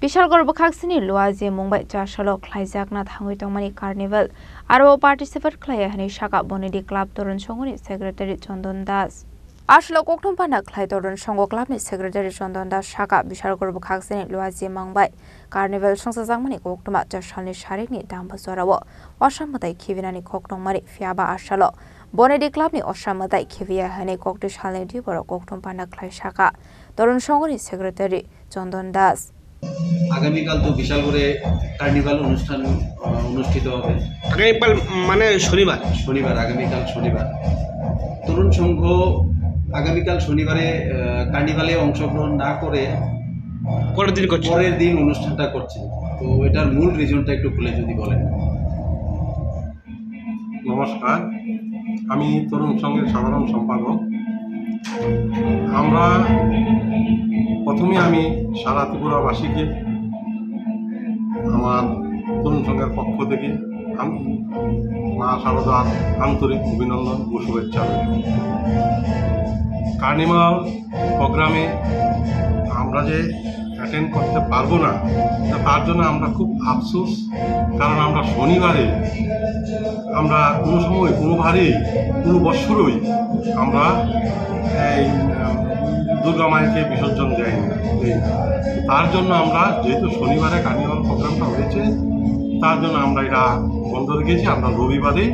Bishalgor Bakaksini Luazi Mumbai Jashalo Klaijakna Thangui Tongmani Carnival Aro participate Klaya Hani Shaka Bonidi Club Torun Shonguni Secretary Chondon Das Ashlo Koktum Pana Klai Torun Shongo Club ni Secretary Chondon Das Shaka Bishalgor Bakaksini Luazi Mumbai Carnival Shongsazangmani Koktuma Jashani Sharini Dambazorawo Oshamadai Kivinani Koktongmari Fiaba Ashalo Bonidi Club ni Oshamadai Kivia Hani Koktish Halni Diboro Koktum Pana Klai Shaka Torun Shonguni Secretary Chondon Das আগামীকাল তো বিশাল করে carnival অনুষ্ঠান অনুষ্ঠিত হবে। আগামীকাল মানে শনিবার আগামীকাল শনিবার তরুণ সংঘ আগামীকাল শনিবারে কার্নিভালে অংশগ্রহণ না করে পরের দিন অনুষ্ঠানটা করছে। তো এটার মূল রিজনটা একটু খুলে যদি বলেন। নমস্কার, আমি তরুণ সংঘের সাধারণ সম্পাদক। আমরা প্রথমে আমি সারা ত্রিপুরাবাসীকে আমার তরুণ সংঘের পক্ষ থেকে মা শারদার আন্তরিক অভিনন্দন ও শুভেচ্ছা। কার্নিভাল প্রোগ্রামে আমরা যে অ্যাটেন্ড করতে পারবো না, তার জন্য আমরা খুব আফসোস। কারণ আমরা শনিবারে আমরা কোনো সময় কোনোবারেই কোনো বৎসরই আমরা এই দুর্গা মায়েকে বিসর্জন দেয়নি। তার জন্য আমরা যেহেতু শনিবারে কার্নিভাল প্রোগ্রামটা হয়েছে, তার জন্য আমরা এটা বন্ধ রেখেছি। আমরা রবিবারে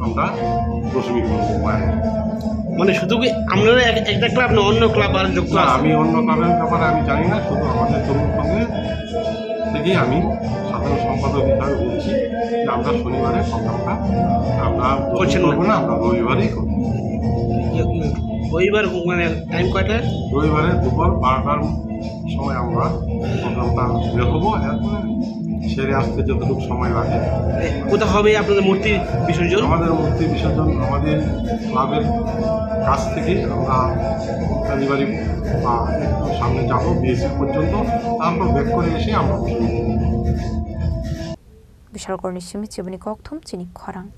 আমরা দশমী করবো মায়ের। মানে শুধু কি আপনারা একটা ক্লাব না অন্য ক্লাব আর যুক্ত? আমি অন্য ক্লাবের ব্যাপারে আমি জানি না, শুধু আমাদের তরুণ সংঘের থেকেই আমি সাধারণ সম্পাদক হিসাবে বলছি যে আমরা শনিবারে প্রোগ্রামটা আমরা করছেন না, আমরা রবিবারেই করব। রবিবার মানে টাইম কয়টা? রবিবারে দুপুর 12টার সময় আমরা প্রোগ্রামটা বের হবো। এরপরে সেরে আসতে যতটুকু সময় লাগে। কোথাও হবে আপনাদের মূর্তি বিসর্জন? আমাদের মূর্তি বিসর্জন আমাদের ক্লাবের কাছ থেকে আমরা কালীবাড়ি বা একটু সামনে যাবো বিএসসি পর্যন্ত, তারপর ব্যাক করে এসে আমরা Bishalgor Nishimi Chibuni Koktum Chini Khorang